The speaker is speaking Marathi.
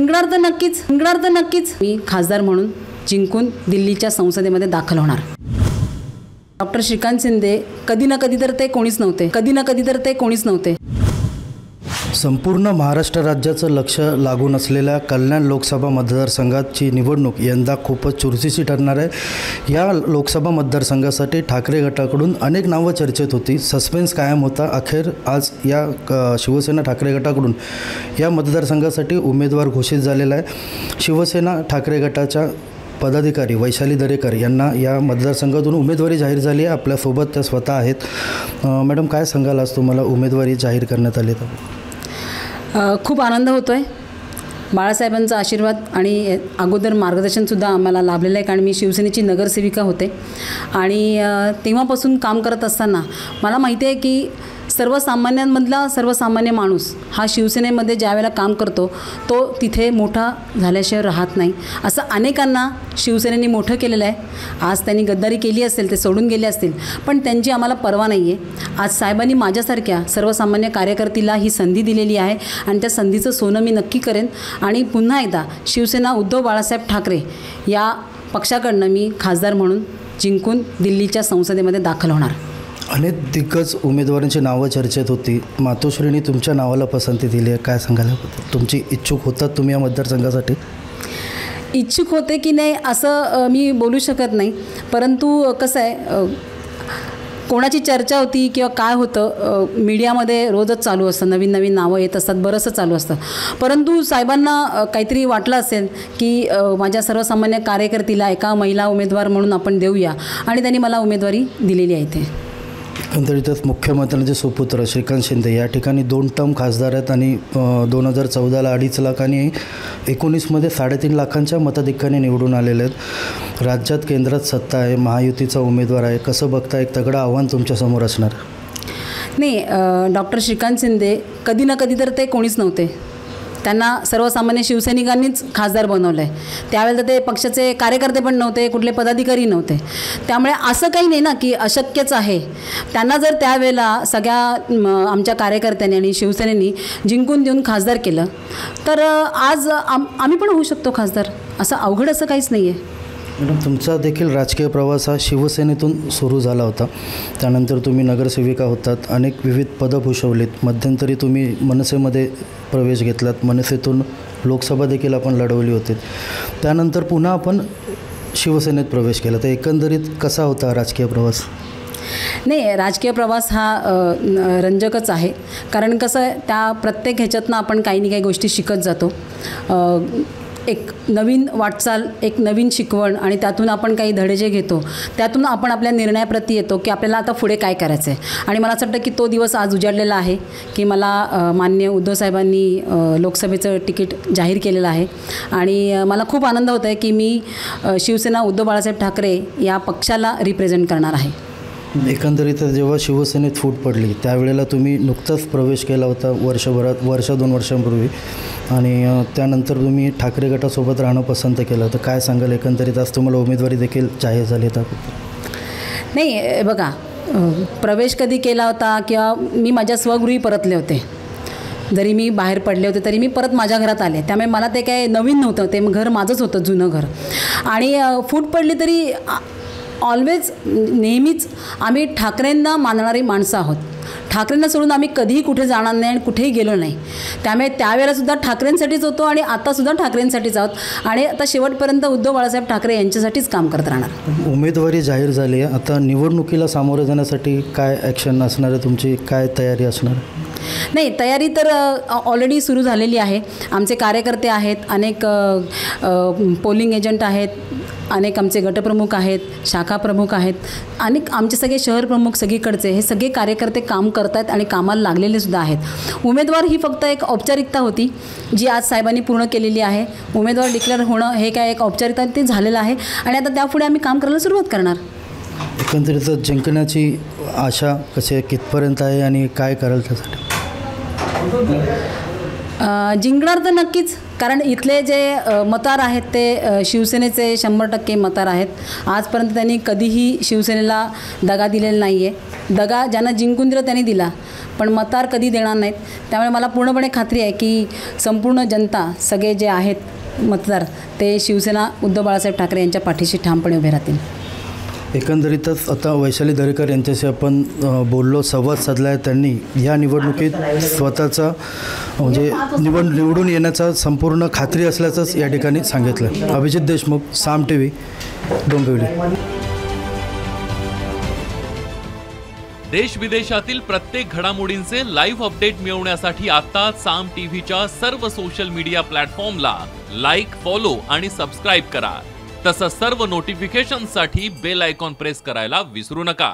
जिंकणार तर नक्कीच मी खासदार म्हणून जिंकून दिल्लीच्या संसदेमध्ये दाखल होणार। डॉक्टर श्रीकांत शिंदे कधी ना कधी तर ते कोणीच नव्हते। संपूर्ण महाराष्ट्र राज्याचं लक्ष लागून असलेल्या कल्याण लोकसभा मतदारसंघाची निवडणूक यंदा खूपच चुरशीची ठरणार आहे। या लोकसभा मतदारसंघासाठी ठाकरे गटाकडून अनेक नावं चर्चेत होती, सस्पेन्स कायम होता। अखेर आज या शिवसेना ठाकरे गटाकडून या मतदारसंघासाठी उमेदवार घोषित झालेला आहे। शिवसेना ठाकरे गटाच्या पदाधिकारी वैशाली दरेकर यांना या मतदारसंघातून उमेदवारी जाहीर झाली आहे। आपल्यासोबत त्या स्वतः आहेत। मॅडम, काय सांगाल, आज तुम्हाला उमेदवारी जाहीर करण्यात आली तर? खूप आनंद होतोय। बाळासाहेबांचा आशीर्वाद आणि अगोदर मार्गदर्शनसुद्धा आम्हाला लाभलेलं आहे, कारण मी शिवसेनेची नगरसेविका होते आणि तेव्हापासून काम करत असताना मला माहिती आहे की सर्वसामान्यांमधला सर्वसामान्य माणूस हा शिवसेनेमध्ये ज्या वेळेला काम करतो तो तिथे मोठा झाल्याशिवाय राहत नाही। असं अनेकांना शिवसेनेने मोठं केलेलं आहे। आज त्यांनी गद्दारी केली असेल, ते सोडून गेले असतील, पण त्यांची आम्हाला पर्वा नाही आहे। आज साहेबांनी माझ्यासारख्या सर्वसामान्य कार्यकर्त्याला ही संधी दिलेली आहे आणि त्या संधीचं सोनं मी नक्की करेन आणि पुन्हा एकदा शिवसेना उद्धव बाळासाहेब ठाकरे या पक्षाकडनं मी खासदार म्हणून जिंकून दिल्लीच्या संसदेमध्ये दाखल होणार। अनेक दिग्गज उमेदवारांची नावं चर्चेत होती, मातोश्रींनी तुमच्या नावाला पसंती दिली आहे, काय सांगाल? तुमची इच्छुक होतात तुम्ही या मतदारसंघासाठी? इच्छुक होते की नाही असं मी बोलू शकत नाही, परंतु कसं आहे, कोणाची चर्चा होती किंवा काय होतं मीडियामध्ये रोजच चालू असतं, नवीन नवीन नावं येत असतात, बरंचसं चालू असतं। परंतु साहेबांना काहीतरी वाटलं असेल की माझ्या सर्वसामान्य कार्यकर्त्याला एका महिला उमेदवार म्हणून आपण देऊया आणि त्यांनी मला उमेदवारी दिलेली आहे। इथे एकंदरीतच मुख्यमंत्र्यांचे सुपुत्र श्रीकांत शिंदे या ठिकाणी 2 टर्म खासदार आहेत आणि 2014ला 2.5 लाख आणि 19मध्ये 3.5 लाखांच्या मताधिक्याने निवडून आलेले आहेत। राज्यात केंद्रात सत्ता आहे, महायुतीचा उमेदवार आहे, कसं बघता? एक तगडं आव्हान तुमच्यासमोर असणार? नाही, डॉक्टर श्रीकांत शिंदे कधी ना कधी तर ते कोणीच नव्हते। त्यांना सर्वसामान्य शिवसैनिकांनीच खासदार बनवलं आहे। त्यावेळेला ते पक्षाचे कार्यकर्ते पण नव्हते, कुठले पदाधिकारी नव्हते, त्यामुळे असं काही नाही ना की अशक्यच आहे। त्यांना जर त्यावेळेला सगळ्या आमच्या कार्यकर्त्यांनी आणि शिवसेनेनी जिंकून देऊन खासदार केलं तर आज आम्ही पण होऊ शकतो खासदार। असं अवघड असं काहीच नाही आहे। मॅडम, तुमचा देखील राजकीय प्रवास हा शिवसेनेतून सुरू झाला होता, त्यानंतर तुम्ही नगरसेविका होतात, अनेक विविध पदं भूषवलीत, मध्यंतरी तुम्ही मनसेमध्ये प्रवेश घेतलात, मनसेतून लोकसभा देखील आपण लढवली होती, त्यानंतर पुन्हा आपण शिवसेनेत प्रवेश केला, तर एकंदरीत कसा होता राजकीय प्रवास? नाही, राजकीय प्रवास हा रंजकच आहे, कारण कसं आहे, त्या प्रत्येक ह्याच्यातनं आपण काही ना काही गोष्टी शिकत जातो। एक नवीन वाटचाल, एक नवीन शिकवण आणि त्यातून आपण काही धडे जे घेतो त्यातून आपण आपल्या निर्णयाप्रती येतो की आपल्याला आता पुढे काय करायचं आहे। आणि मला असं वाटतं की तो दिवस आज उजाडलेला आहे की मला माननीय उद्धव साहेबांनी लोकसभेचं तिकीट जाहीर केलेलं आहे आणि मला खूप आनंद होत आहे की मी शिवसेना उद्धव बाळासाहेब ठाकरे या पक्षाला रिप्रेझेंट करणार आहे। एकंदरीत जेव्हा शिवसेनेत फूट पडली त्यावेळेला तुम्ही नुकताच प्रवेश केला होता, 2 वर्षांपूर्वी, आणि त्यानंतर तुम्ही ठाकरे गटासोबत राहणं पसंत केलं, तर काय सांगाल? एकंदरीत आज तुम्हाला उमेदवारी देखील जाहीर झाली तर? नाही, बघा, प्रवेश कधी केला होता किंवा मी माझ्या स्वगृही परतले होते, जरी मी बाहेर पडले होते तरी मी परत माझ्या घरात आले, त्यामुळे मला ते काय नवीन नव्हतं, ते घर माझंच होतं, जुनं घर। आणि फूट पडली तरी ऑलवेज नेहमीच आम्ही ठाकरेंना मानणारी माणसं आहोत। ठाकरेंना सोडून आम्ही कधीही कुठे जाणार नाही आणि कुठेही गेलो नाही, त्यामुळे त्यावेळेलासुद्धा ठाकरेंसाठीच होतो आणि आतासुद्धा ठाकरेंसाठीच आहोत आणि आता शेवटपर्यंत उद्धव बाळासाहेब ठाकरे यांच्यासाठीच काम करत राहणार। उमेदवारी जाहीर झाली आहे, आता निवडणुकीला सामोरं जाण्यासाठी काय ॲक्शन असणार आहे तुमची, काय तयारी असणार? नाही, तयारी तर ऑलरेडी सुरू झालेली आहे। आमचे कार्यकर्ते आहेत, अनेक पोलिंग एजंट आहेत, अनेक आमचे गटप्रमुख आहेत, शाखा प्रमुख आहेत, अनेक आमचे सगळे शहर प्रमुख सगळीकडचे हे सगळे कार्यकर्ते काम करत आहेत आणि कामाला लागलेले सुद्धा आहेत। उमेदवार ही फक्त एक औपचारिकता होती जी आज साहेबांनी पूर्ण केलेली आहे। उमेदवार डिक्लेअर होणं हे काय एक औपचारिकता ते झालेलं आहे आणि आता त्यापुढे आम्ही काम करायला सुरुवात करणार। एकंदरीत जिंकण्याची आशा कशी कितपर्यंत आहे आणि काय कराल त्यासाठी? जिंकणार तर नक्कीच कारण इथले जे मतदार आहेत ते शिवसेनेचे 100% मतदार आहेत। आजपर्यंत त्यांनी कधीही शिवसेनेला दगा दिलेला नाही आहे। दगा ज्यांना जिंकून दिलं त्यांनी दिला, पण मतदार कधी देणार नाहीत। त्यामुळे मला पूर्णपणे खात्री आहे की संपूर्ण जनता, सगळे जे आहेत मतदार, ते शिवसेना उद्धव बाळासाहेब ठाकरे यांच्या पाठीशी ठामपणे उभे राहतील। एकंदरीतच आता वैशाली दरेकर यांच्याशी आपण बोललो, संवाद साधला आहे। त्यांनी या निवडणुकीत स्वतःचा म्हणजे निवडून येण्याचा संपूर्ण खात्री असल्याचंच या ठिकाणी सांगितलं। अभिजित देशमुख, साम TV, डोंबिवली। देश विदेशातील प्रत्येक घडामोडींचे लाईव्ह अपडेट मिळवण्यासाठी आता साम टीव्हीच्या सर्व सोशल मीडिया प्लॅटफॉर्मला लाईक, फॉलो आणि सबस्क्राईब करा। तसंच सर्व नोटिफिकेशनसाठी बेल आयकॉन प्रेस करायला विसरू नका।